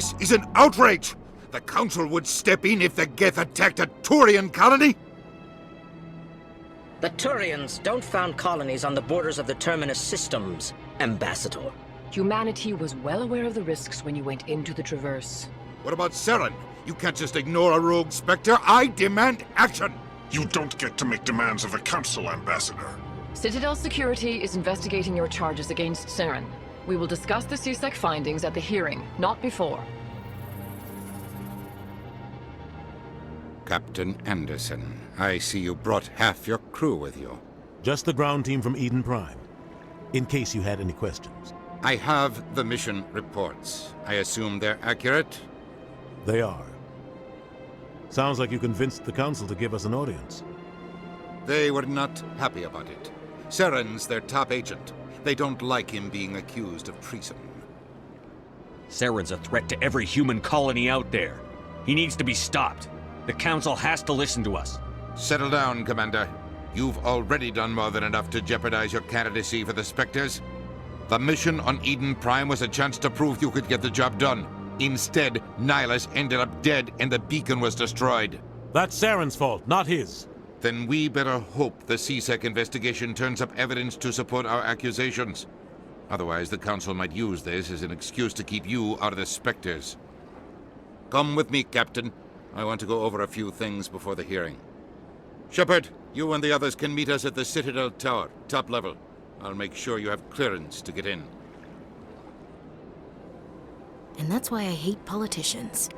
This is an outrage! The Council would step in if the Geth attacked a Turian colony? The Turians don't found colonies on the borders of the Terminus systems, Ambassador. Humanity was well aware of the risks when you went into the Traverse. What about Saren? You can't just ignore a rogue Spectre. I demand action! You don't get to make demands of the Council, Ambassador. Citadel Security is investigating your charges against Saren. We will discuss the CSEC findings at the hearing, not before. Captain Anderson, I see you brought half your crew with you. Just the ground team from Eden Prime, in case you had any questions. I have the mission reports. I assume they're accurate? They are. Sounds like you convinced the Council to give us an audience. They were not happy about it. Saren's their top agent. They don't like him being accused of treason. Saren's a threat to every human colony out there. He needs to be stopped. The Council has to listen to us. Settle down, Commander. You've already done more than enough to jeopardize your candidacy for the Spectres. The mission on Eden Prime was a chance to prove you could get the job done. Instead, Nihilus ended up dead and the beacon was destroyed. That's Saren's fault, not his. Then we better hope the CSEC investigation turns up evidence to support our accusations. Otherwise, the Council might use this as an excuse to keep you out of the Spectres. Come with me, Captain. I want to go over a few things before the hearing. Shepard, you and the others can meet us at the Citadel Tower, top level. I'll make sure you have clearance to get in. And that's why I hate politicians.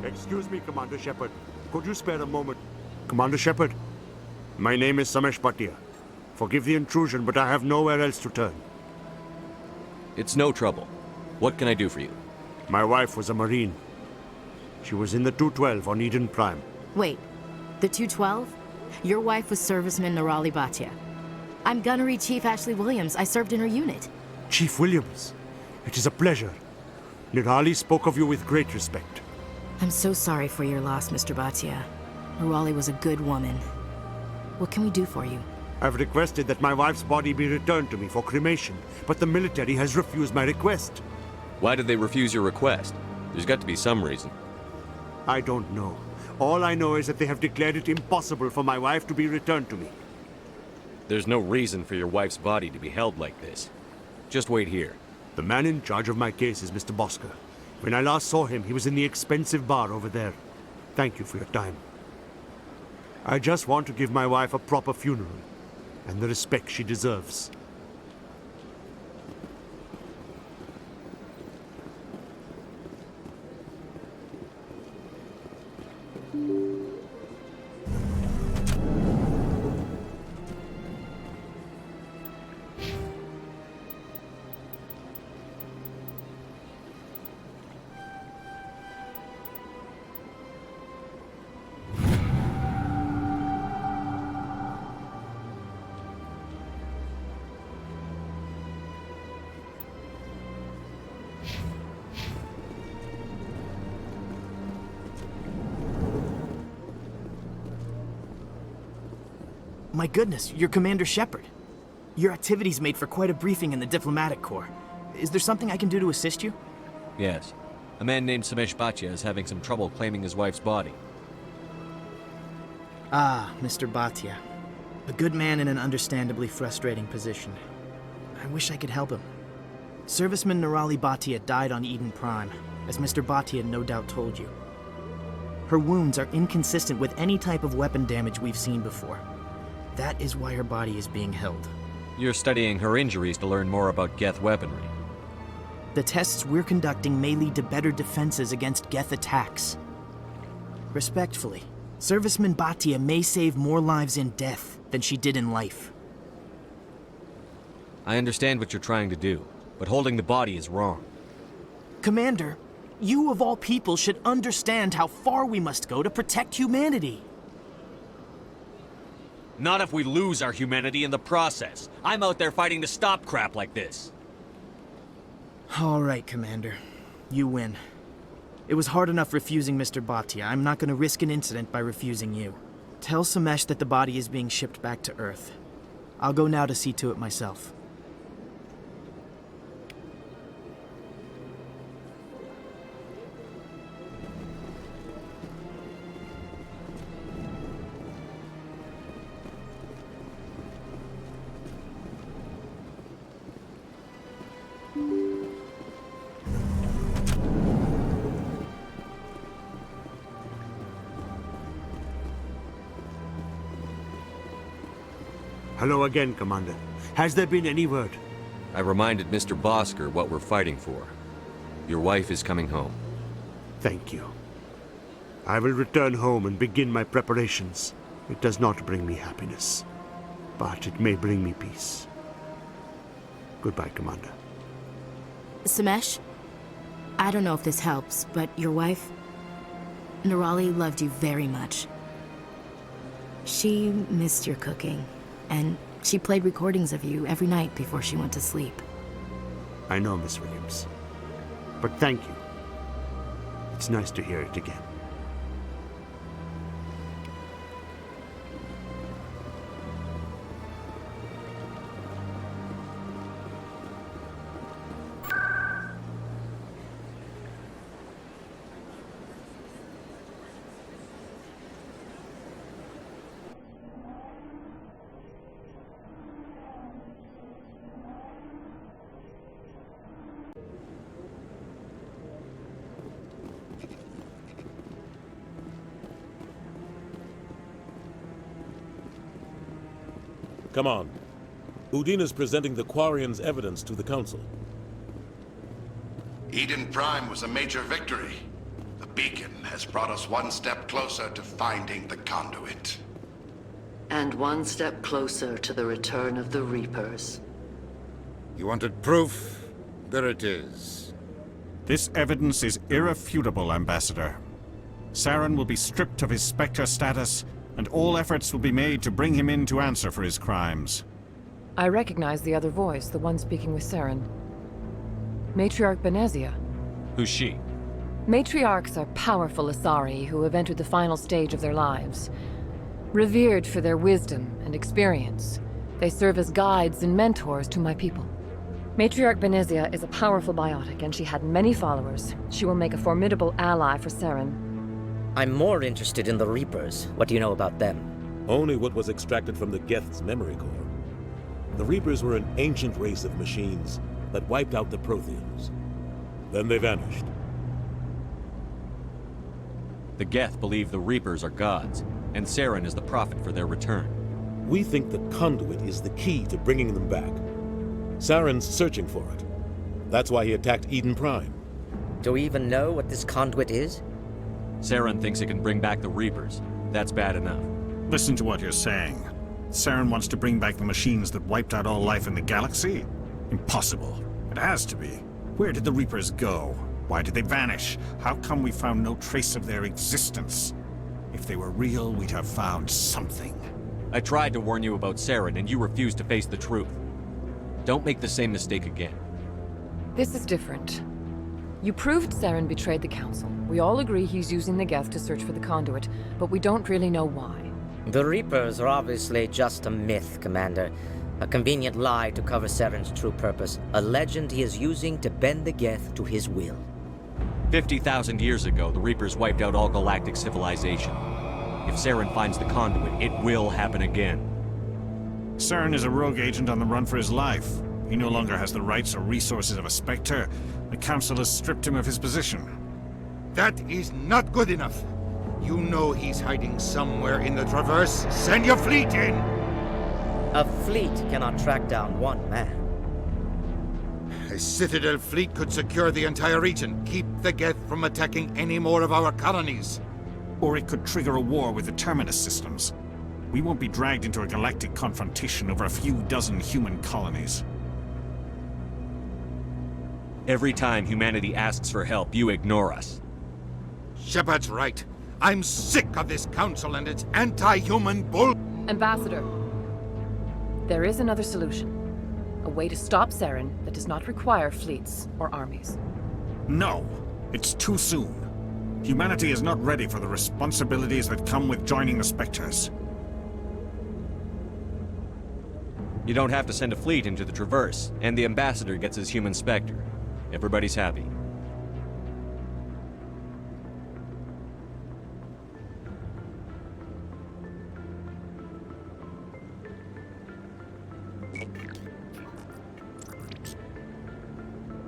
Excuse me, Commander Shepard. Could you spare a moment? Commander Shepard, my name is Samesh Bhatia. Forgive the intrusion, but I have nowhere else to turn. It's no trouble. What can I do for you? My wife was a Marine. She was in the 212 on Eden Prime. Wait, the 212? Your wife was Serviceman Nirali Bhatia. I'm Gunnery Chief Ashley Williams. I served in her unit. Chief Williams, it is a pleasure. Nirali spoke of you with great respect. I'm so sorry for your loss, Mr. Bhatia. Nirali was a good woman. What can we do for you? I've requested that my wife's body be returned to me for cremation, but the military has refused my request. Why did they refuse your request? There's got to be some reason. I don't know. All I know is that they have declared it impossible for my wife to be returned to me. There's no reason for your wife's body to be held like this. Just wait here. The man in charge of my case is Mr. Bosker. When I last saw him, he was in the expensive bar over there. Thank you for your time. I just want to give my wife a proper funeral, and the respect she deserves. My goodness, you're Commander Shepard. Your activities made for quite a briefing in the Diplomatic Corps. Is there something I can do to assist you? Yes. A man named Samesh Bhatia is having some trouble claiming his wife's body. Ah, Mr. Bhatia. A good man in an understandably frustrating position. I wish I could help him. Serviceman Nirali Bhatia died on Eden Prime, as Mr. Bhatia no doubt told you. Her wounds are inconsistent with any type of weapon damage we've seen before. That is why her body is being held. You're studying her injuries to learn more about geth weaponry. The tests we're conducting may lead to better defenses against geth attacks. Respectfully, Serviceman Bhatia may save more lives in death than she did in life. I understand what you're trying to do, but holding the body is wrong. Commander, you of all people should understand how far we must go to protect humanity. Not if we lose our humanity in the process. I'm out there fighting to stop crap like this. All right, Commander. You win. It was hard enough refusing Mr. Bhatia. I'm not going to risk an incident by refusing you. Tell Samesh that the body is being shipped back to Earth. I'll go now to see to it myself. Hello again, Commander. Has there been any word? I reminded Mr. Bosker what we're fighting for. Your wife is coming home. Thank you. I will return home and begin my preparations. It does not bring me happiness, but it may bring me peace. Goodbye, Commander. Samesh, I don't know if this helps, but your wife, Nerali, loved you very much. She missed your cooking, and she played recordings of you every night before she went to sleep. I know, Miss Williams. But thank you. It's nice to hear it again. Come on. Udina's presenting the Quarians' evidence to the Council. Eden Prime was a major victory. The beacon has brought us one step closer to finding the conduit. And one step closer to the return of the Reapers. You wanted proof? There it is. This evidence is irrefutable, Ambassador. Saren will be stripped of his Spectre status, and all efforts will be made to bring him in to answer for his crimes. I recognize the other voice, the one speaking with Saren. Matriarch Benezia. Who's she? Matriarchs are powerful Asari who have entered the final stage of their lives. Revered for their wisdom and experience, they serve as guides and mentors to my people. Matriarch Benezia is a powerful biotic, and she had many followers. She will make a formidable ally for Saren. I'm more interested in the Reapers. What do you know about them? Only what was extracted from the Geth's memory core. The Reapers were an ancient race of machines that wiped out the Protheans. Then they vanished. The Geth believe the Reapers are gods, and Saren is the prophet for their return. We think the conduit is the key to bringing them back. Saren's searching for it. That's why he attacked Eden Prime. Do we even know what this conduit is? Saren thinks it can bring back the Reapers. That's bad enough. Listen to what you're saying. Saren wants to bring back the machines that wiped out all life in the galaxy? Impossible. It has to be. Where did the Reapers go? Why did they vanish? How come we found no trace of their existence? If they were real, we'd have found something. I tried to warn you about Saren, and you refused to face the truth. Don't make the same mistake again. This is different. You proved Saren betrayed the Council. We all agree he's using the Geth to search for the conduit, but we don't really know why. The Reapers are obviously just a myth, Commander. A convenient lie to cover Saren's true purpose. A legend he is using to bend the Geth to his will. 50,000 years ago, the Reapers wiped out all galactic civilization. If Saren finds the conduit, it will happen again. Saren is a rogue agent on the run for his life. He no longer has the rights or resources of a Spectre. The Council has stripped him of his position. That is not good enough. You know he's hiding somewhere in the Traverse. Send your fleet in! A fleet cannot track down one man. A Citadel fleet could secure the entire region, keep the Geth from attacking any more of our colonies. Or it could trigger a war with the Terminus systems. We won't be dragged into a galactic confrontation over a few dozen human colonies. Every time humanity asks for help, you ignore us. Shepard's right. I'm sick of this council and its anti-human bull. Ambassador, there is another solution. A way to stop Saren that does not require fleets or armies. No, it's too soon. Humanity is not ready for the responsibilities that come with joining the Spectres. You don't have to send a fleet into the Traverse, and the Ambassador gets his human Spectre. Everybody's happy.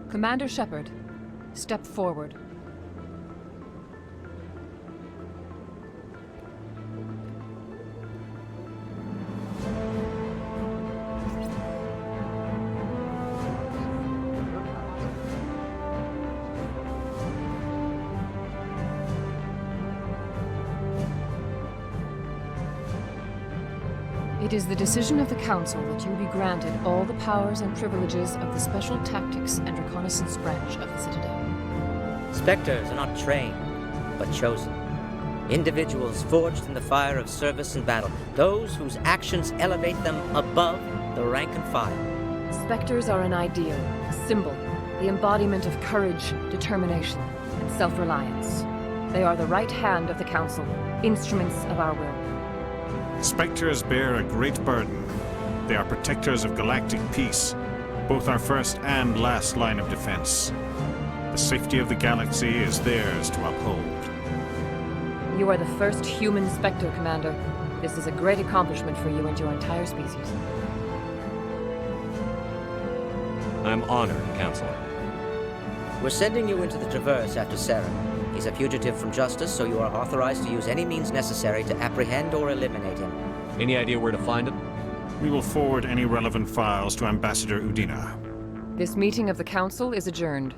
Commander Shepard, step forward. It is the decision of the Council that you be granted all the powers and privileges of the Special Tactics and Reconnaissance branch of the Citadel. Spectres are not trained, but chosen. Individuals forged in the fire of service and battle. Those whose actions elevate them above the rank and file. Spectres are an ideal, a symbol, the embodiment of courage, determination, and self-reliance. They are the right hand of the Council, instruments of our will. Spectres bear a great burden. They are protectors of galactic peace, both our first and last line of defense. The safety of the galaxy is theirs to uphold. You are the first human Spectre, Commander. This is a great accomplishment for you and your entire species. I'm honored, Counselor. We're sending you into the Traverse after Saren. He's a fugitive from justice, so you are authorized to use any means necessary to apprehend or eliminate him. Any idea where to find him? We will forward any relevant files to Ambassador Udina. This meeting of the Council is adjourned.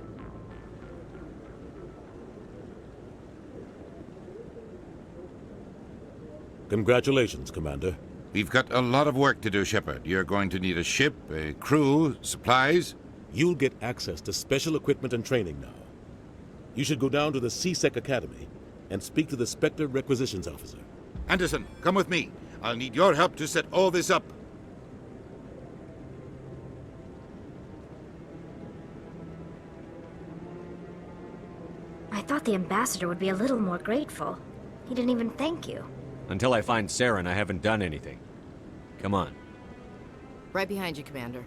Congratulations, Commander. We've got a lot of work to do, Shepard. You're going to need a ship, a crew, supplies. You'll get access to special equipment and training now. You should go down to the C-Sec Academy and speak to the Spectre Requisitions Officer. Anderson, come with me. I'll need your help to set all this up. I thought the Ambassador would be a little more grateful. He didn't even thank you. Until I find Saren, I haven't done anything. Come on. Right behind you, Commander.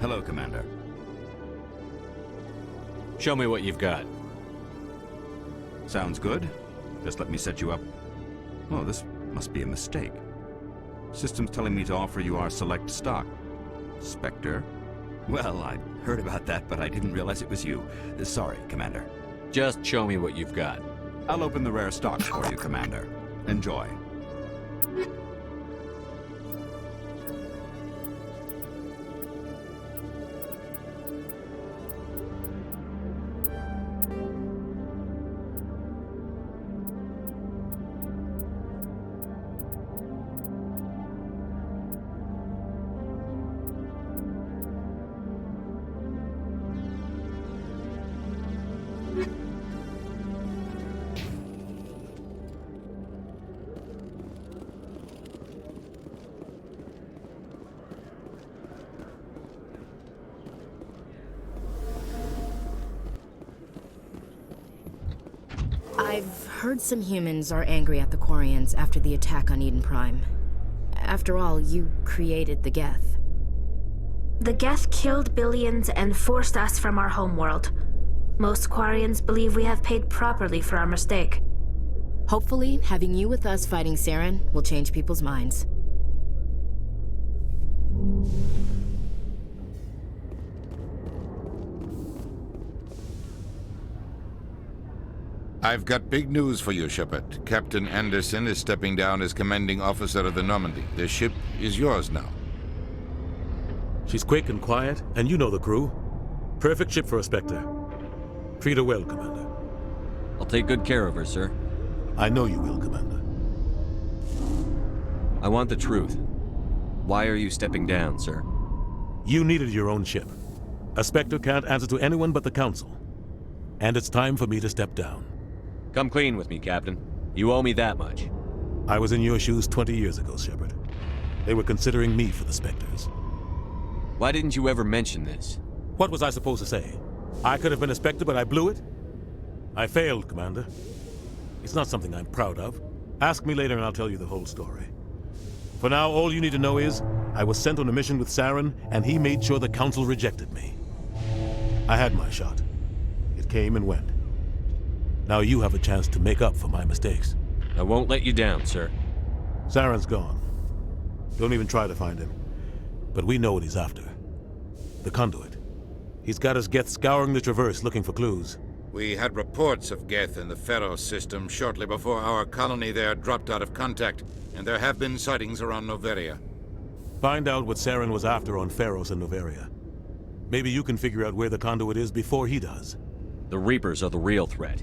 Hello, Commander. Show me what you've got. Sounds good. Just let me set you up. Oh, this must be a mistake. System's telling me to offer you our select stock. Spectre? Well, I heard about that, but I didn't realize it was you. Sorry, Commander. Just show me what you've got. I'll open the rare stocks for you, Commander. Enjoy. I've heard some humans are angry at the Quarians after the attack on Eden Prime. After all, you created the geth. The geth killed billions and forced us from our homeworld. Most Quarians believe we have paid properly for our mistake. Hopefully, having you with us fighting Saren will change people's minds. I've got big news for you, Shepard. Captain Anderson is stepping down as commanding officer of the Normandy. The ship is yours now. She's quick and quiet, and you know the crew. Perfect ship for a Spectre. Treat her well, Commander. I'll take good care of her, sir. I know you will, Commander. I want the truth. Why are you stepping down, sir? You needed your own ship. A Spectre can't answer to anyone but the Council. And it's time for me to step down. Come clean with me, Captain. You owe me that much. I was in your shoes 20 years ago, Shepard. They were considering me for the Spectres. Why didn't you ever mention this? What was I supposed to say? I could have been a Spectre, but I blew it? I failed, Commander. It's not something I'm proud of. Ask me later and I'll tell you the whole story. For now, all you need to know is, I was sent on a mission with Saren, and he made sure the Council rejected me. I had my shot. It came and went. Now you have a chance to make up for my mistakes. I won't let you down, sir. Saren's gone. Don't even try to find him. But we know what he's after. The conduit. He's got his geth scouring the Traverse looking for clues. We had reports of geth in the Feros system shortly before our colony there dropped out of contact, and there have been sightings around Noveria. Find out what Saren was after on Feros and Noveria. Maybe you can figure out where the conduit is before he does. The Reapers are the real threat.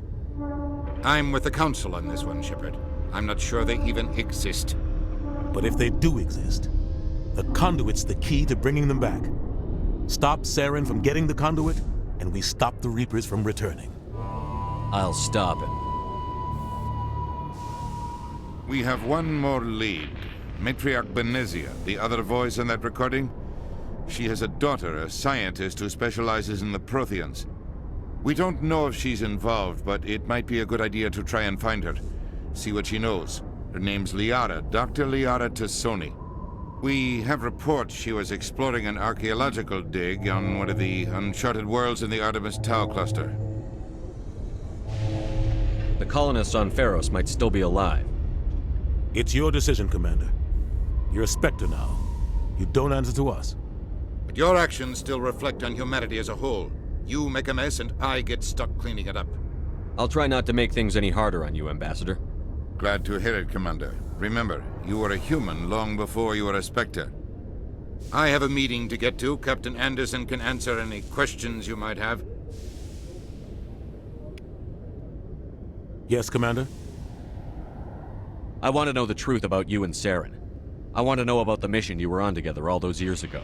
I'm with the Council on this one, Shepard. I'm not sure they even exist. But if they do exist, the conduit's the key to bringing them back. Stop Saren from getting the conduit, and we stop the Reapers from returning. I'll stop him. We have one more lead. Matriarch Benezia, the other voice in that recording. She has a daughter, a scientist who specializes in the Protheans. We don't know if she's involved, but it might be a good idea to try and find her. See what she knows. Her name's Liara, Dr. Liara Tassoni. We have reports she was exploring an archaeological dig on one of the uncharted worlds in the Artemis Tau cluster. The colonists on Feros might still be alive. It's your decision, Commander. You're a Spectre now. You don't answer to us. But your actions still reflect on humanity as a whole. You make a mess and I get stuck cleaning it up. I'll try not to make things any harder on you, Ambassador. Glad to hear it, Commander. Remember, you were a human long before you were a Spectre. I have a meeting to get to. Captain Anderson can answer any questions you might have. Yes, Commander? I want to know the truth about you and Saren. I want to know about the mission you were on together all those years ago.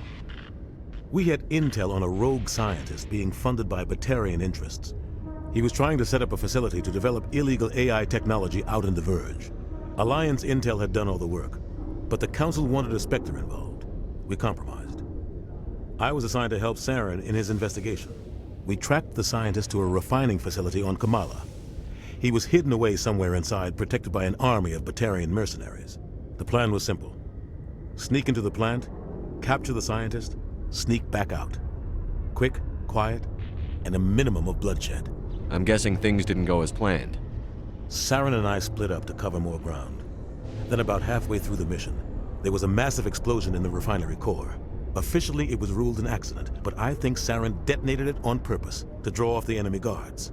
We had intel on a rogue scientist being funded by Batarian interests. He was trying to set up a facility to develop illegal AI technology out in the Verge. Alliance intel had done all the work, but the Council wanted a Spectre involved. We compromised. I was assigned to help Saren in his investigation. We tracked the scientist to a refining facility on Kamala. He was hidden away somewhere inside, protected by an army of Batarian mercenaries. The plan was simple. Sneak into the plant, capture the scientist, sneak back out. Quick, quiet, and a minimum of bloodshed. I'm guessing things didn't go as planned. Saren and I split up to cover more ground. Then about halfway through the mission, there was a massive explosion in the refinery core. Officially, it was ruled an accident, but I think Saren detonated it on purpose to draw off the enemy guards.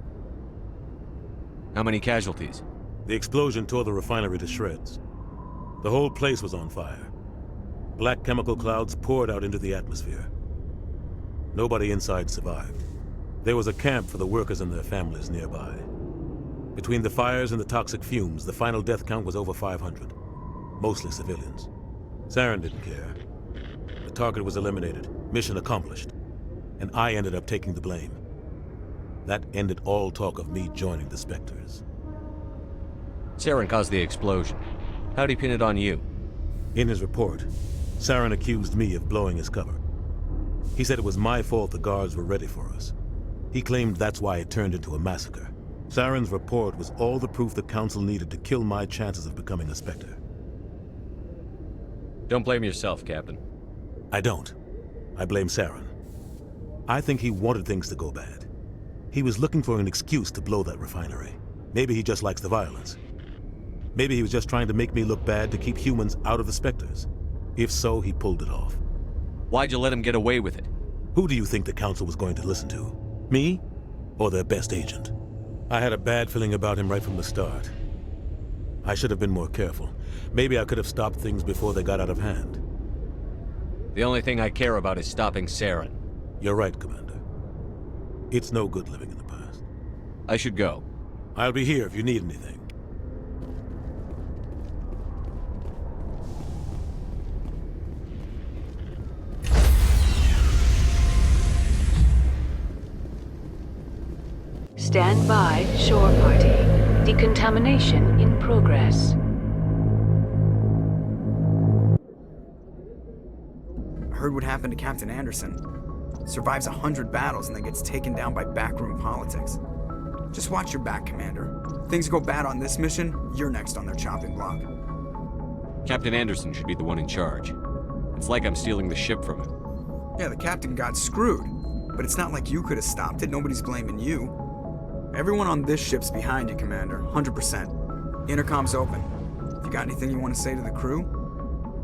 How many casualties? The explosion tore the refinery to shreds. The whole place was on fire. Black chemical clouds poured out into the atmosphere. Nobody inside survived. There was a camp for the workers and their families nearby. Between the fires and the toxic fumes, the final death count was over 500. Mostly civilians. Saren didn't care. The target was eliminated, mission accomplished, and I ended up taking the blame. That ended all talk of me joining the Spectres. Saren caused the explosion. How'd he pin it on you? In his report, Saren accused me of blowing his cover. He said it was my fault the guards were ready for us. He claimed that's why it turned into a massacre. Saren's report was all the proof the Council needed to kill my chances of becoming a Spectre. Don't blame yourself, Captain. I don't. I blame Saren. I think he wanted things to go bad. He was looking for an excuse to blow that refinery. Maybe he just likes the violence. Maybe he was just trying to make me look bad to keep humans out of the Spectres. If so, he pulled it off. Why'd you let him get away with it? Who do you think the Council was going to listen to? Me? Or their best agent? I had a bad feeling about him right from the start. I should have been more careful. Maybe I could have stopped things before they got out of hand. The only thing I care about is stopping Saren. You're right, Commander. It's no good living in the past. I should go. I'll be here if you need anything. Stand by, shore party. Decontamination in progress. I heard what happened to Captain Anderson. Survives 100 battles and then gets taken down by backroom politics. Just watch your back, Commander. Things go bad on this mission, you're next on their chopping block. Captain Anderson should be the one in charge. It's like I'm stealing the ship from him. Yeah, the captain got screwed. But it's not like you could have stopped it. Nobody's blaming you. Everyone on this ship's behind you, Commander. 100%. Intercom's open. If you got anything you want to say to the crew,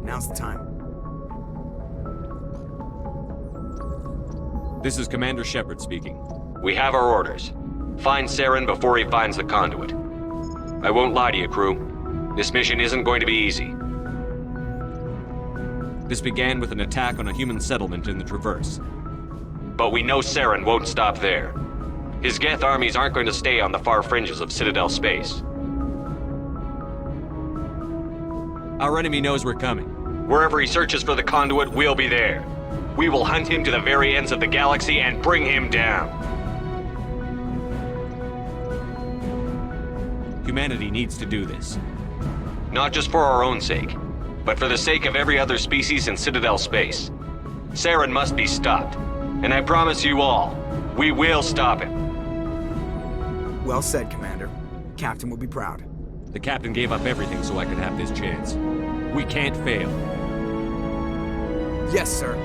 now's the time. This is Commander Shepard speaking. We have our orders. Find Saren before he finds the conduit. I won't lie to you, crew. This mission isn't going to be easy. This began with an attack on a human settlement in the Traverse. But we know Saren won't stop there. His geth armies aren't going to stay on the far fringes of Citadel space. Our enemy knows we're coming. Wherever he searches for the conduit, we'll be there. We will hunt him to the very ends of the galaxy and bring him down. Humanity needs to do this. Not just for our own sake, but for the sake of every other species in Citadel space. Saren must be stopped. And I promise you all, we will stop him. Well said, Commander. Captain will be proud. The captain gave up everything so I could have this chance. We can't fail. Yes, sir.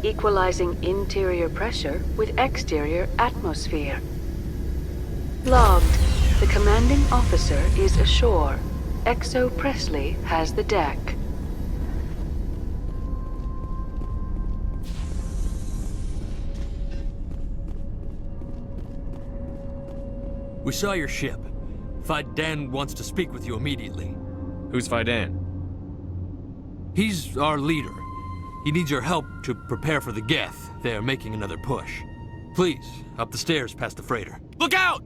Equalizing interior pressure with exterior atmosphere. Logged. The commanding officer is ashore. Exo Presley has the deck. We saw your ship. Faidan wants to speak with you immediately. Who's Faidan? He's our leader. He needs your help to prepare for the geth. They are making another push. Please, up the stairs past the freighter. Look out!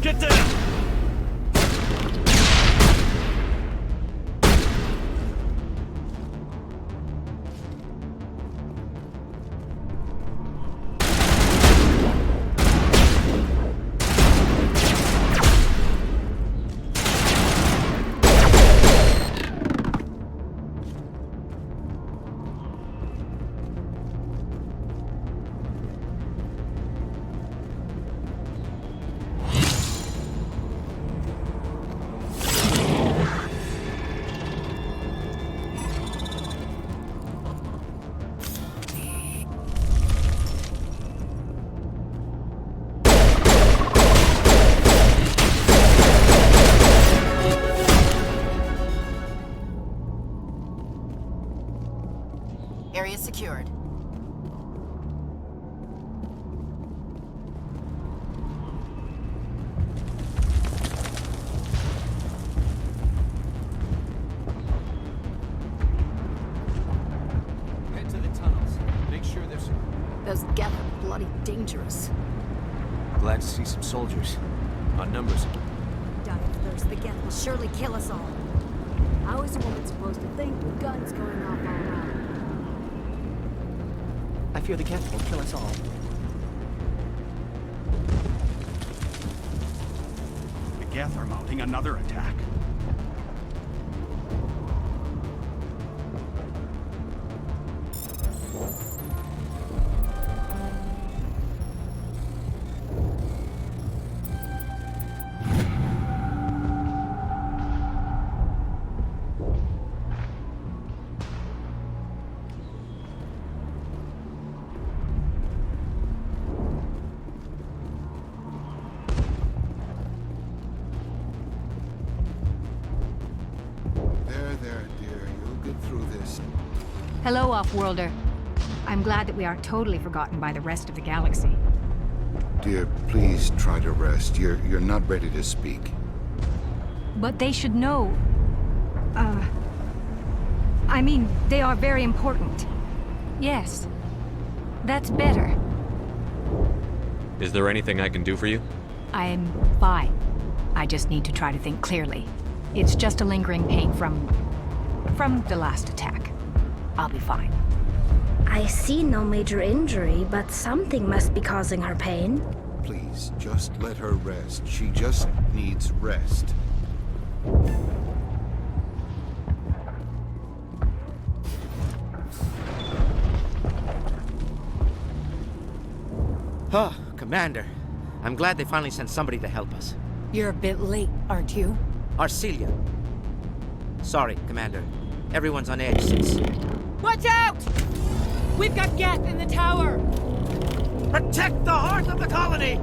Get down! Area secured. Head to the tunnels. Make sure there's... Those geth are bloody dangerous. Glad to see some soldiers. Odd numbers. Die of thirst. The geth will surely kill us all. How is a woman supposed to think with guns going off all around? I fear the geth will kill us all. The geth are mounting another attack. There, dear. You'll get through this. Hello, Off-Worlder. I'm glad that we aren't totally forgotten by the rest of the galaxy. Dear, please try to rest. You're not ready to speak. But they should know. I mean, they are very important. Yes. That's better. Is there anything I can do for you? I'm fine. I just need to try to think clearly. It's just a lingering pain from the last attack. I'll be fine. I see no major injury, but something must be causing her pain. Please, just let her rest. She just needs rest. Oh, Commander. I'm glad they finally sent somebody to help us. You're a bit late, aren't you? Arcelia. Sorry, Commander. Everyone's on edge since... Watch out! We've got geth in the tower! Protect the heart of the colony!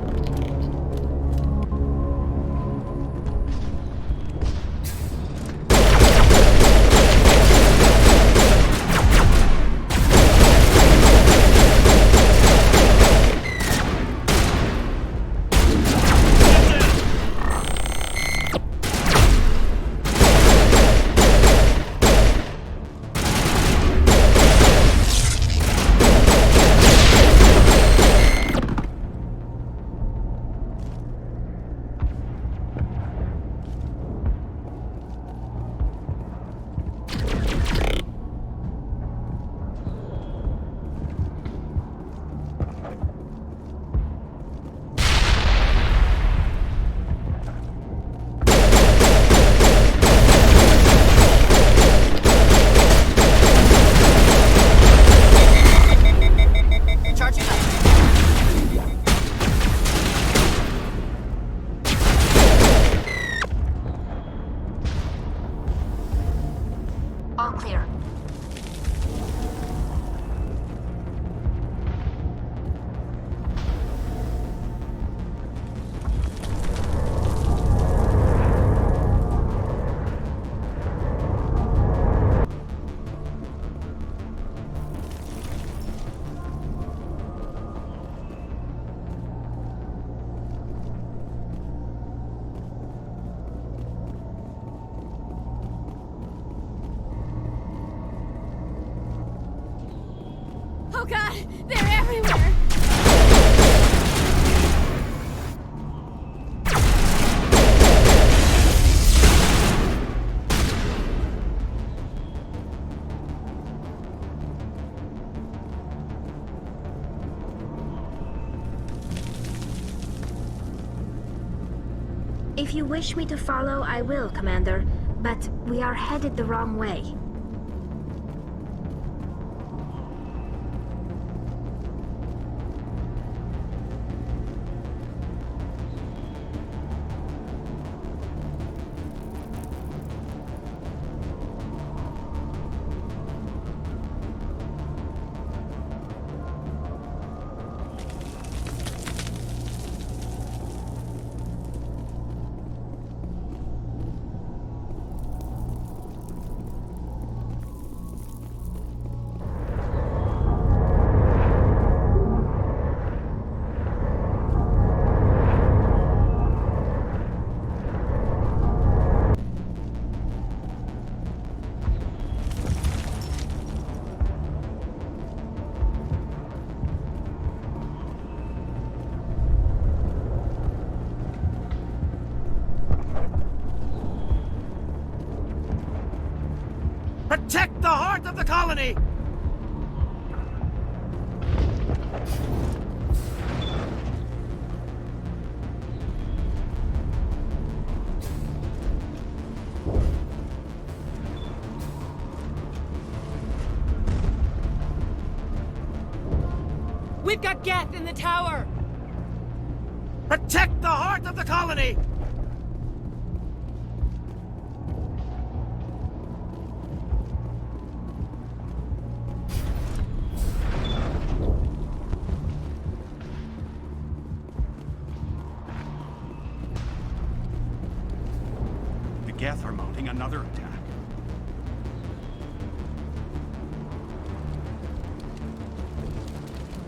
Oh god, they're everywhere! If you wish me to follow, I will, Commander. But we are headed the wrong way. Protect the heart of the colony! We've got geth in the tower! Protect the heart of the colony! The geth are mounting another attack.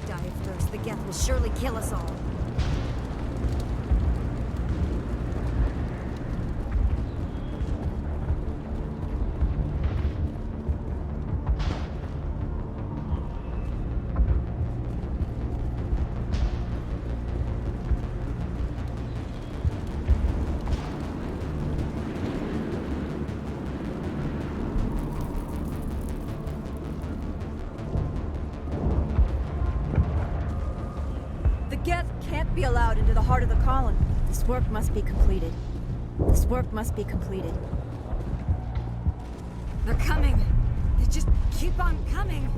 Die of thirst. The geth will surely kill us all. The geth can't be allowed into the heart of the colony. This work must be completed. This work must be completed. They're coming. They just keep on coming.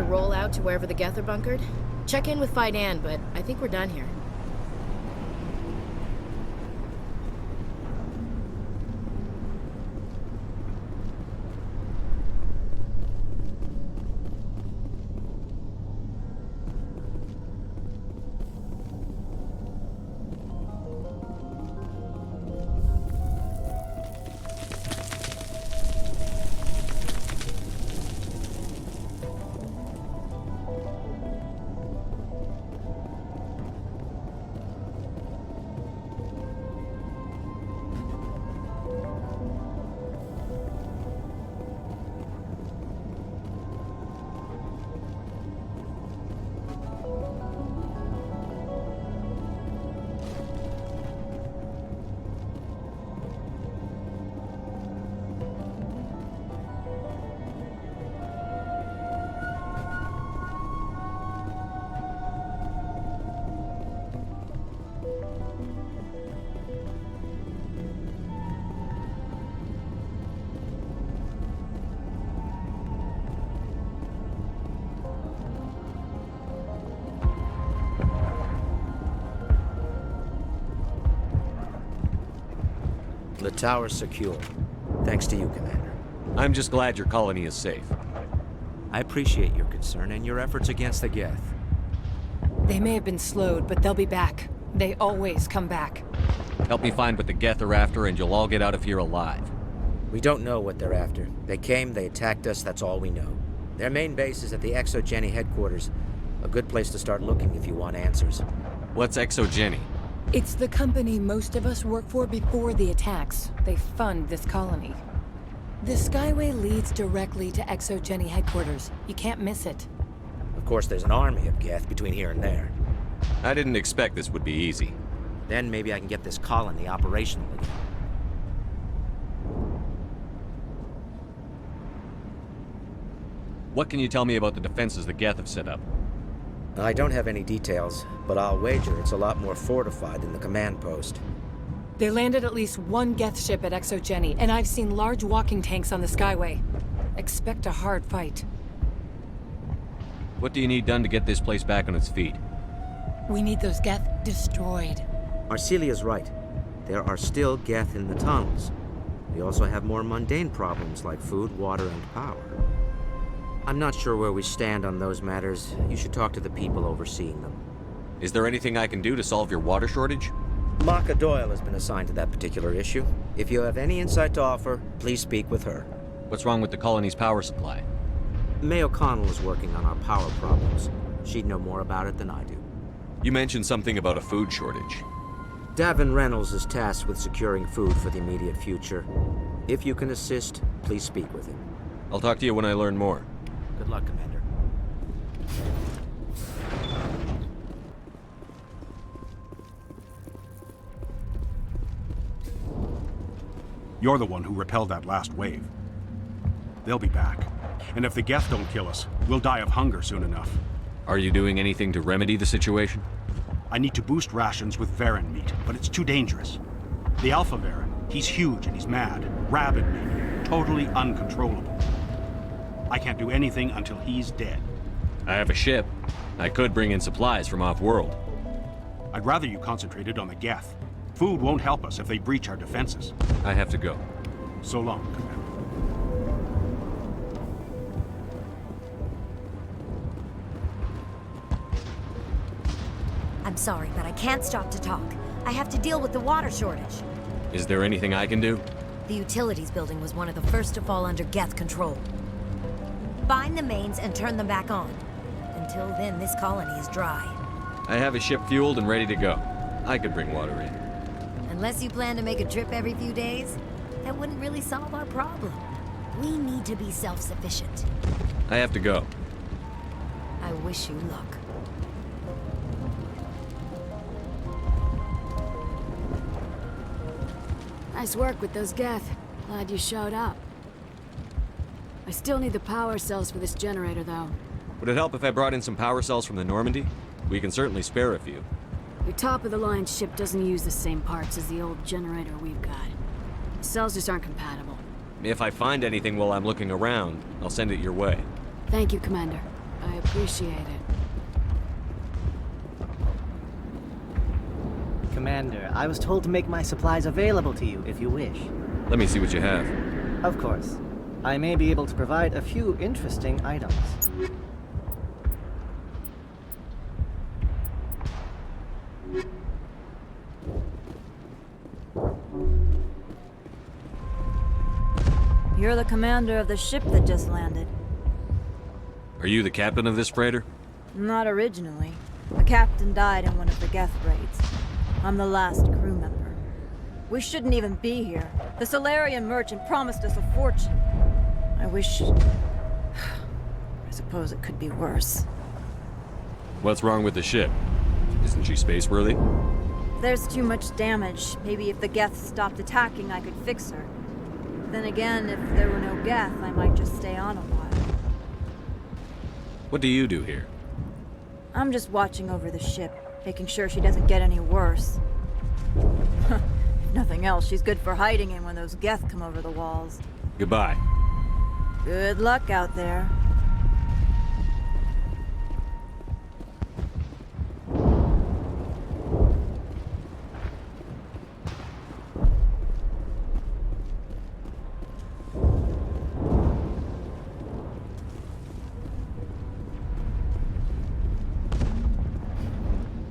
roll out to wherever the geth are bunkered? Check in with Fidan, but I think we're done here. The tower's secure. Thanks to you, Commander. I'm just glad your colony is safe. I appreciate your concern and your efforts against the geth. They may have been slowed, but they'll be back. They always come back. Help me find what the geth are after, and you'll all get out of here alive. We don't know what they're after. They came, they attacked us, that's all we know. Their main base is at the Exogeny headquarters. A good place to start looking if you want answers. What's Exogeny? It's the company most of us work for before the attacks. They fund this colony. The Skyway leads directly to Exogeny headquarters. You can't miss it. Of course, there's an army of geth between here and there. I didn't expect this would be easy. Then maybe I can get this colony operational again. What can you tell me about the defenses the geth have set up? I don't have any details, but I'll wager it's a lot more fortified than the command post. They landed at least one geth ship at Exogeny, and I've seen large walking tanks on the Skyway. Expect a hard fight. What do you need done to get this place back on its feet? We need those geth destroyed. Arcelia's right. There are still geth in the tunnels. We also have more mundane problems like food, water, and power. I'm not sure where we stand on those matters. You should talk to the people overseeing them. Is there anything I can do to solve your water shortage? Maka Doyle has been assigned to that particular issue. If you have any insight to offer, please speak with her. What's wrong with the colony's power supply? May O'Connell is working on our power problems. She'd know more about it than I do. You mentioned something about a food shortage. Davin Reynolds is tasked with securing food for the immediate future. If you can assist, please speak with him. I'll talk to you when I learn more. Good luck, Commander. You're the one who repelled that last wave. They'll be back. And if the geth don't kill us, we'll die of hunger soon enough. Are you doing anything to remedy the situation? I need to boost rations with Varen meat, but it's too dangerous. The Alpha Varen, he's huge and he's mad, rabid meat, totally uncontrollable. I can't do anything until he's dead. I have a ship. I could bring in supplies from off-world. I'd rather you concentrated on the geth. Food won't help us if they breach our defenses. I have to go. So long, Commander. I'm sorry, but I can't stop to talk. I have to deal with the water shortage. Is there anything I can do? The utilities building was one of the first to fall under geth control. Find the mains and turn them back on. Until then, this colony is dry. I have a ship fueled and ready to go. I could bring water in. Unless you plan to make a trip every few days, that wouldn't really solve our problem. We need to be self-sufficient. I have to go. I wish you luck. Nice work with those geth. Glad you showed up. I still need the power cells for this generator, though. Would it help if I brought in some power cells from the Normandy? We can certainly spare a few. Your top-of-the-line ship doesn't use the same parts as the old generator we've got. The cells just aren't compatible. If I find anything while I'm looking around, I'll send it your way. Thank you, Commander. I appreciate it. Commander, I was told to make my supplies available to you if you wish. Let me see what you have. Of course. I may be able to provide a few interesting items. You're the commander of the ship that just landed. Are you the captain of this freighter? Not originally. The captain died in one of the geth raids. I'm the last crew member. We shouldn't even be here. The Solarian merchant promised us a fortune. I wish... I suppose it could be worse. What's wrong with the ship? Isn't she space-worthy? There's too much damage. Maybe if the geth stopped attacking, I could fix her. Then again, if there were no geth, I might just stay on a while. What do you do here? I'm just watching over the ship, making sure she doesn't get any worse. If nothing else, she's good for hiding in when those geth come over the walls. Goodbye. Good luck out there.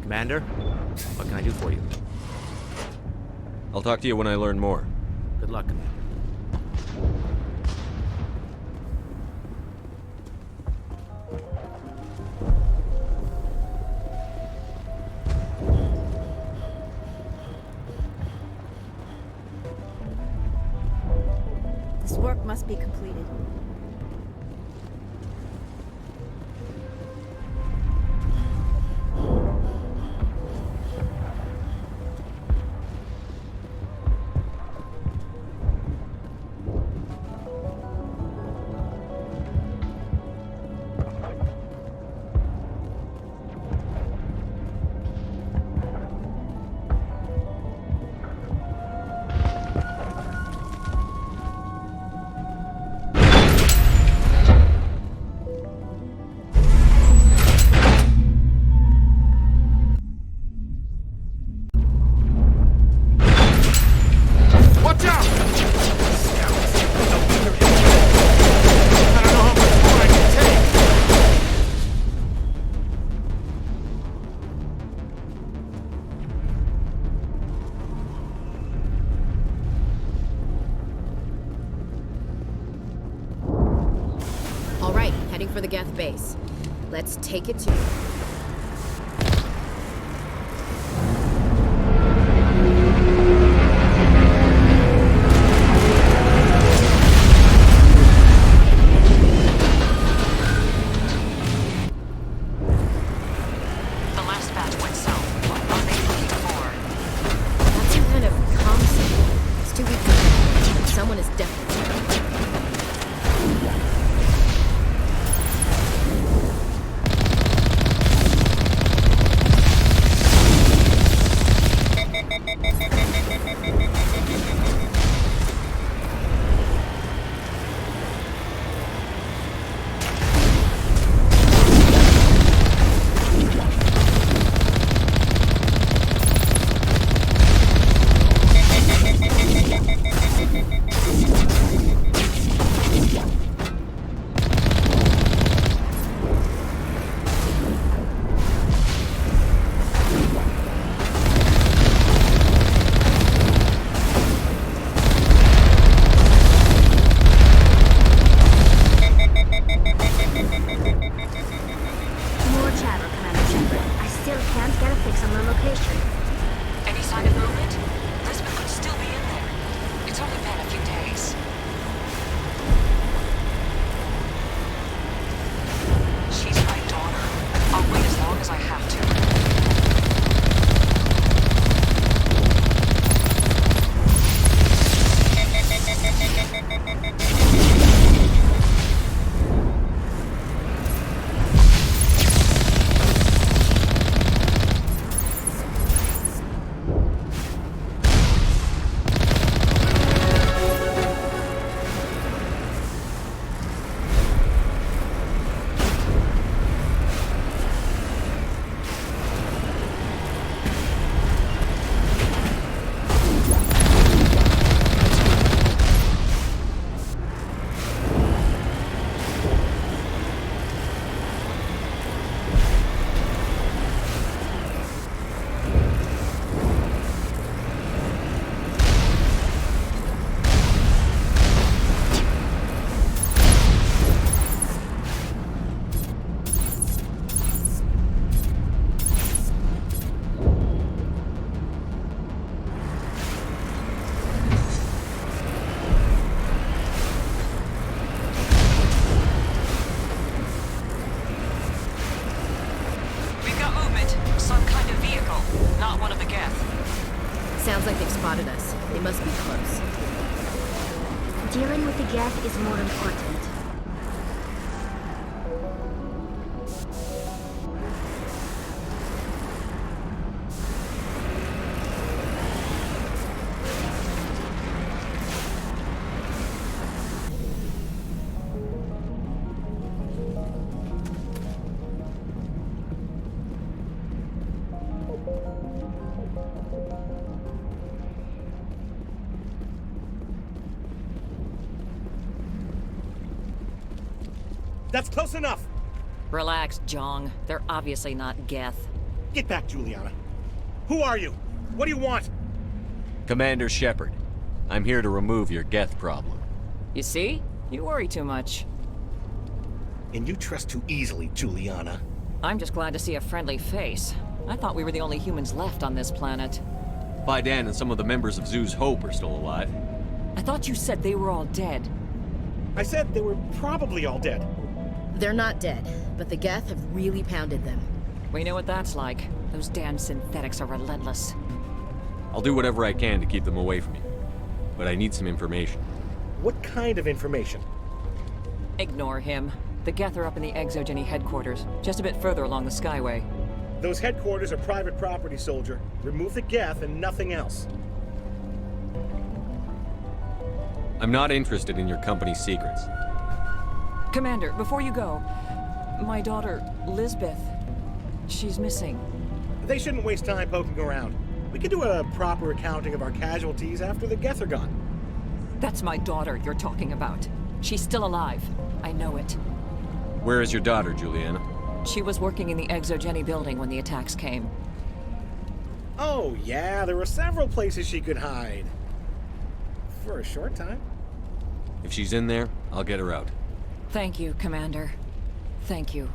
Commander, what can I do for you? I'll talk to you when I learn more. Good luck, Commander. This work must be completed. Heading for the geth base. Let's take it to you. some kind of vehicle, not one of the geth. Sounds like they've spotted us. They must be close. Dealing with the geth is more important. That's close enough! Relax, Jong. They're obviously not geth. Get back, Juliana. Who are you? What do you want? Commander Shepard, I'm here to remove your geth problem. You see? You worry too much. And you trust too easily, Juliana. I'm just glad to see a friendly face. I thought we were the only humans left on this planet. Baidan and some of the members of Zoo's Hope are still alive. I thought you said they were all dead. I said they were probably all dead. They're not dead, but the geth have really pounded them. We know what that's like. Those damn synthetics are relentless. I'll do whatever I can to keep them away from you. But I need some information. What kind of information? Ignore him. The geth are up in the Exogeny headquarters, just a bit further along the Skyway. Those headquarters are private property, soldier. Remove the geth and nothing else. I'm not interested in your company's secrets. Commander, before you go, my daughter, Lisbeth, she's missing. They shouldn't waste time poking around. We could do a proper accounting of our casualties after the geth are gone. That's my daughter you're talking about. She's still alive. I know it. Where is your daughter, Juliana? She was working in the Exogeny building when the attacks came. Oh, yeah, there were several places she could hide. For a short time. If she's in there, I'll get her out. Thank you, Commander. Thank you.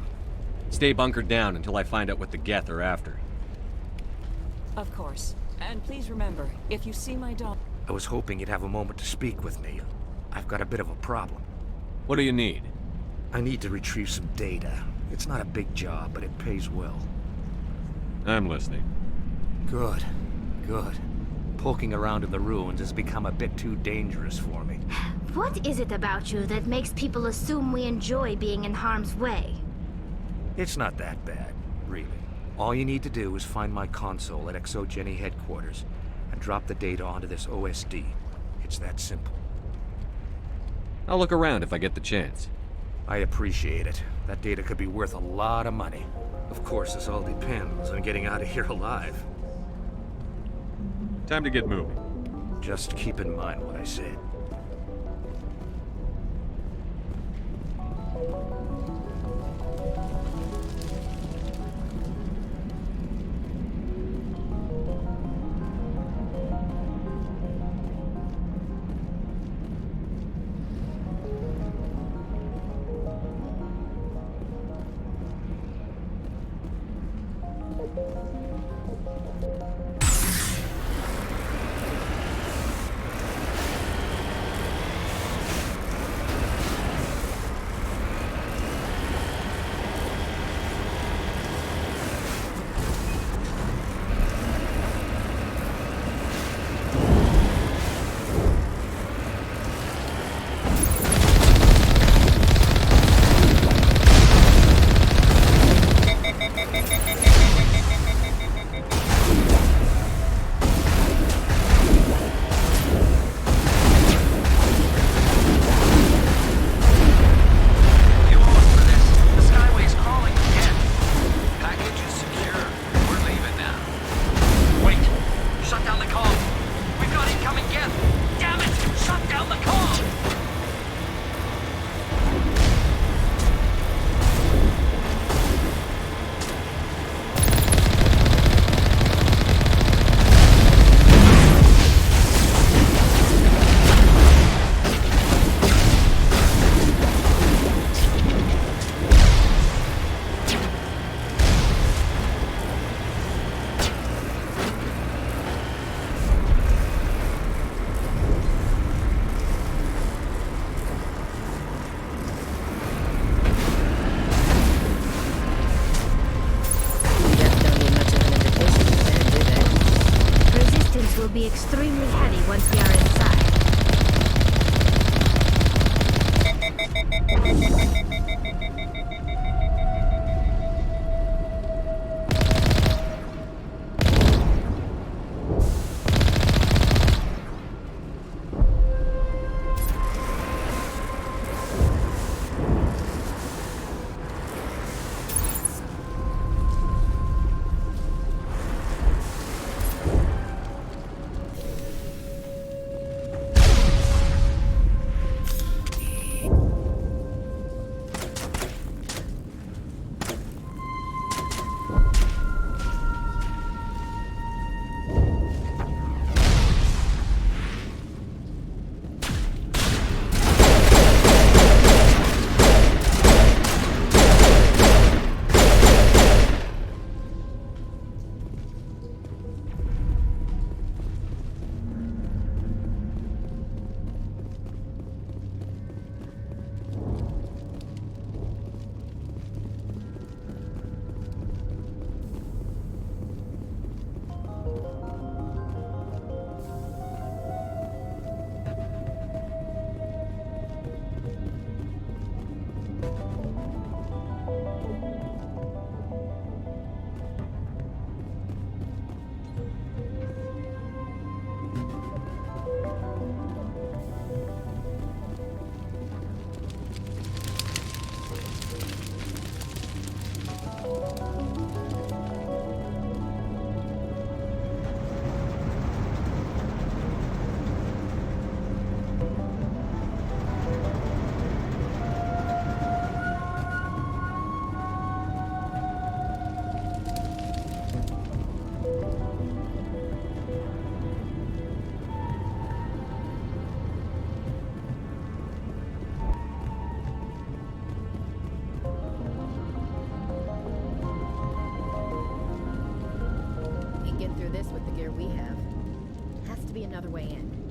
Stay bunkered down until I find out what the geth are after. Of course. And please remember, if you see my daughter... I was hoping you'd have a moment to speak with me. I've got a bit of a problem. What do you need? I need to retrieve some data. It's not a big job, but it pays well. I'm listening. Good. Good. Poking around in the ruins has become a bit too dangerous for me. What is it about you that makes people assume we enjoy being in harm's way? It's not that bad, really. All you need to do is find my console at Exogeny headquarters and drop the data onto this OSD. It's that simple. I'll look around if I get the chance. I appreciate it. That data could be worth a lot of money. Of course, this all depends on getting out of here alive. Time to get moving. Just keep in mind what I said. once we are inside. another way in.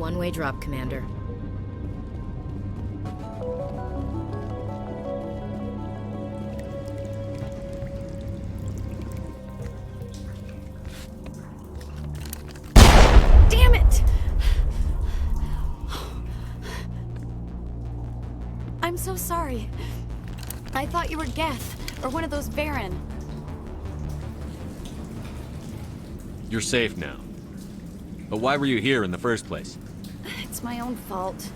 One-way drop, Commander. sorry. I thought you were Geth, or one of those Varen. You're safe now. But why were you here in the first place? It's my own fault.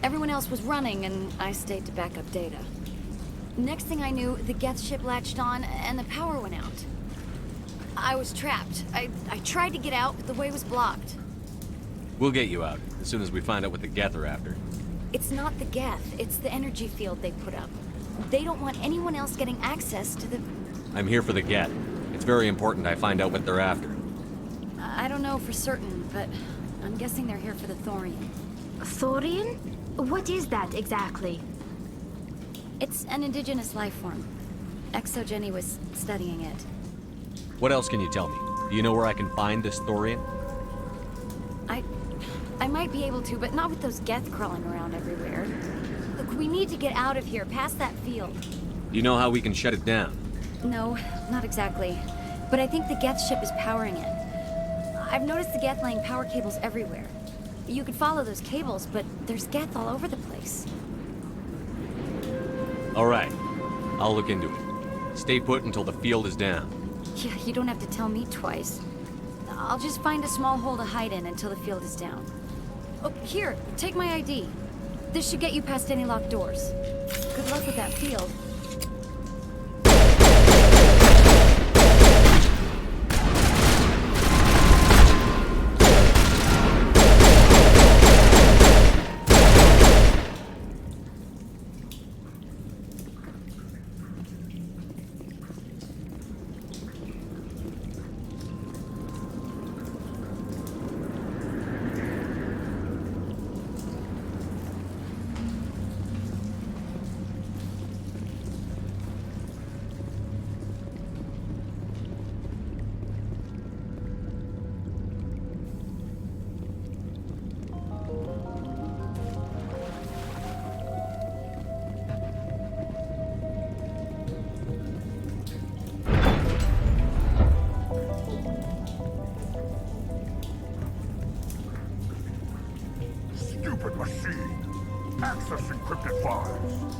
Everyone else was running, and I stayed to back up data. Next thing I knew, the Geth ship latched on, and the power went out. I was trapped. I tried to get out, but the way was blocked. We'll get you out, as soon as we find out what the Geth are after. It's not the Geth, it's the energy field they put up. They don't want anyone else getting access to the... I'm here for the Geth. It's very important I find out what they're after. I don't know for certain, but I'm guessing they're here for the Thorian. Thorian? What is that exactly? It's an indigenous life form. Exogeny was studying it. What else can you tell me? Do you know where I can find this Thorian? I might be able to, but not with those Geth crawling around everywhere. Look, we need to get out of here, past that field. Do you know how we can shut it down? No, not exactly. But I think the Geth ship is powering it. I've noticed the Geth laying power cables everywhere. You could follow those cables, but there's Geth all over the place. All right. I'll look into it. Stay put until the field is down. Yeah, you don't have to tell me twice. I'll just find a small hole to hide in until the field is down. Oh, here, take my ID. This should get you past any locked doors. Good luck with that field. Stupid machine. Access encrypted files.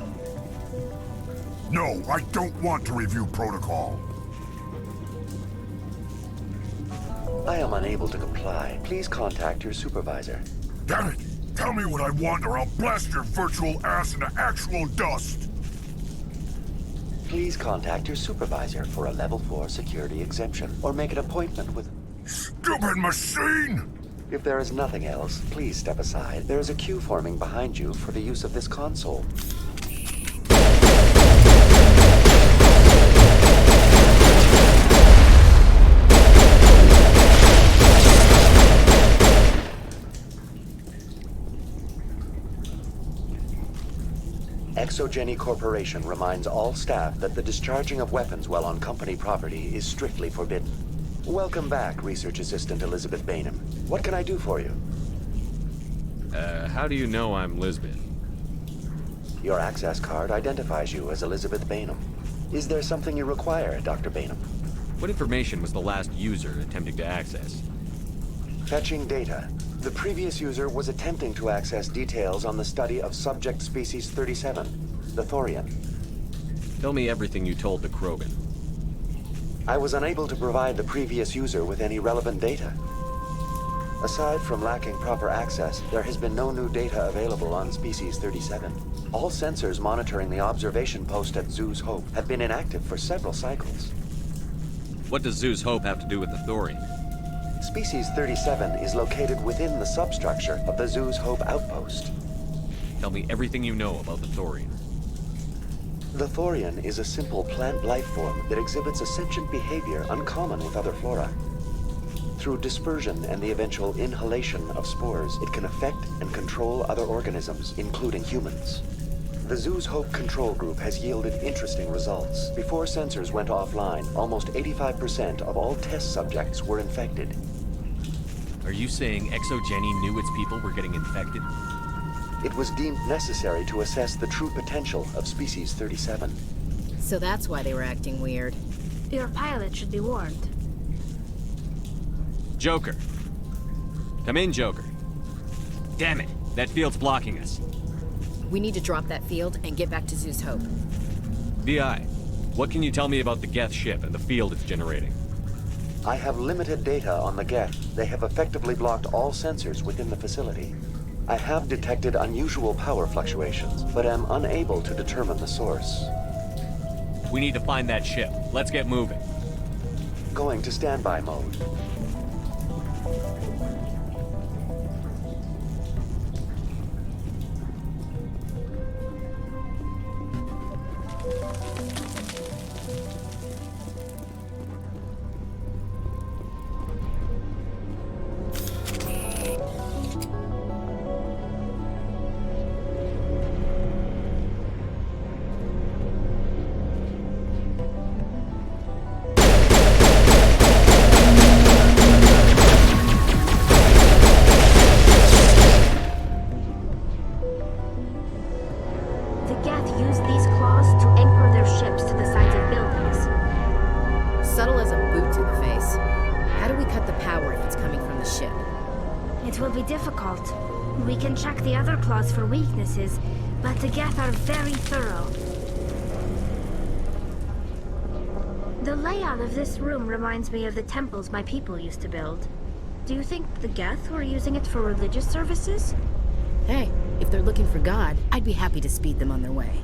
No, I don't want to review protocol. I am unable to comply. Please contact your supervisor. Damn it! Tell me what I want or I'll blast your virtual ass into actual dust! Please contact your supervisor for a level 4 security exemption, or make an appointment with... Stupid machine! If there is nothing else, please step aside. There is a queue forming behind you for the use of this console. Exogeny Corporation reminds all staff that the discharging of weapons while on company property is strictly forbidden. Welcome back, Research Assistant Elizabeth Bainham. What can I do for you? How do you know I'm Lisbon? Your access card identifies you as Elizabeth Bainham. Is there something you require, Dr. Bainham? What information was the last user attempting to access? Fetching data. The previous user was attempting to access details on the study of subject species 37, the Thorian. Tell me everything you told the Krogan. I was unable to provide the previous user with any relevant data. Aside from lacking proper access, there has been no new data available on Species 37. All sensors monitoring the observation post at Zoo's Hope have been inactive for several cycles. What does Zoo's Hope have to do with the Thorian? Species 37 is located within the substructure of the Zoo's Hope outpost. Tell me everything you know about the Thorian. The Thorian is a simple plant life form that exhibits a sentient behavior uncommon with other flora. Through dispersion and the eventual inhalation of spores, it can affect and control other organisms, including humans. The Zoo's Hope control group has yielded interesting results. Before sensors went offline, almost 85% of all test subjects were infected. Are you saying Exogeny knew its people were getting infected? It was deemed necessary to assess the true potential of Species 37. So that's why they were acting weird. Your pilot should be warned. Joker. Come in, Joker. Damn it, that field's blocking us. We need to drop that field and get back to Zeus Hope. VI, what can you tell me about the Geth ship and the field it's generating? I have limited data on the geth. They have effectively blocked all sensors within the facility. I have detected unusual power fluctuations, but am unable to determine the source. We need to find that ship. Let's get moving. Going to standby mode. The geth use these claws to anchor their ships to the sides of buildings. Subtle as a boot to the face. How do we cut the power if it's coming from the ship? It will be difficult. We can check the other claws for weaknesses, but the geth are very thorough. The layout of this room reminds me of the temples my people used to build. Do you think the geth were using it for religious services? Hey, if they're looking for God, I'd be happy to speed them on their way.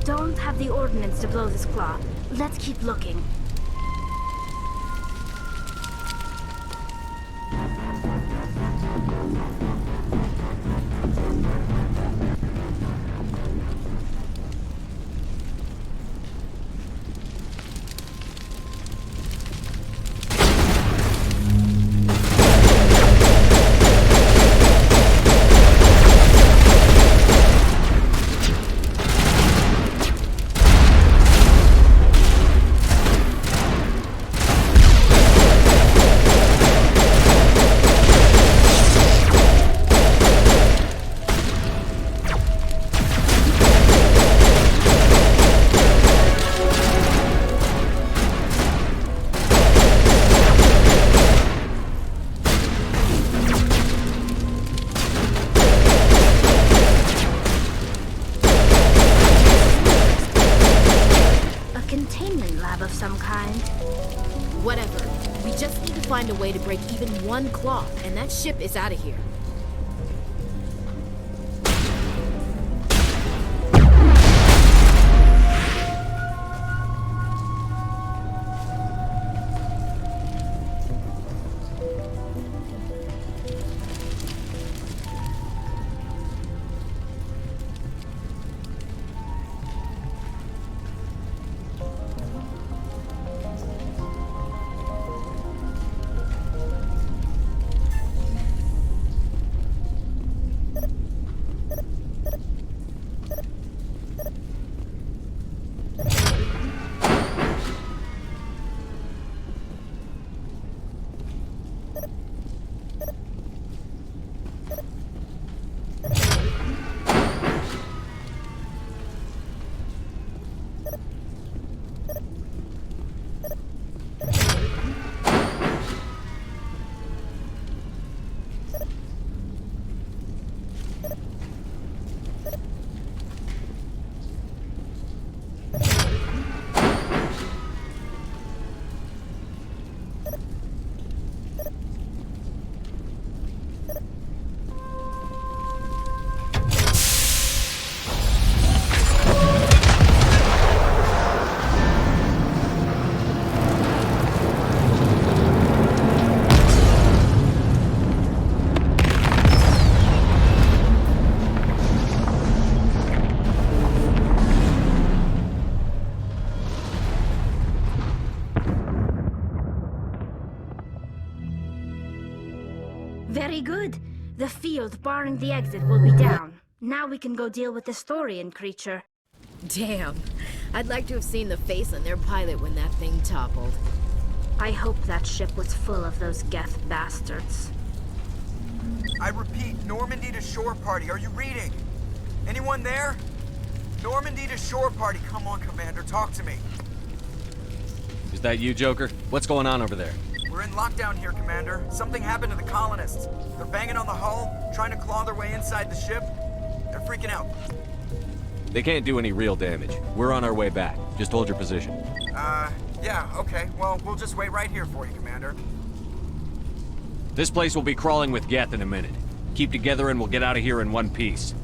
don't have the ordnance to blow this claw. Let's keep looking. Of some kind. Whatever. We just need to find a way to break even one claw, and that ship is out of here. Very good. The field barring the exit will be down. Now we can go deal with the Storian creature. Damn. I'd like to have seen the face on their pilot when that thing toppled. I hope that ship was full of those geth bastards. I repeat, Normandy to shore party. Are you reading? Anyone there? Normandy to shore party. Come on, Commander. Talk to me. Is that you, Joker? What's going on over there? We're in lockdown here, Commander. Something happened to the colonists. They're banging on the hull, trying to claw their way inside the ship. They're freaking out. They can't do any real damage. We're on our way back. Just hold your position. Yeah, okay. Well, we'll just wait right here for you, Commander. This place will be crawling with geth in a minute. Keep together and we'll get out of here in one piece.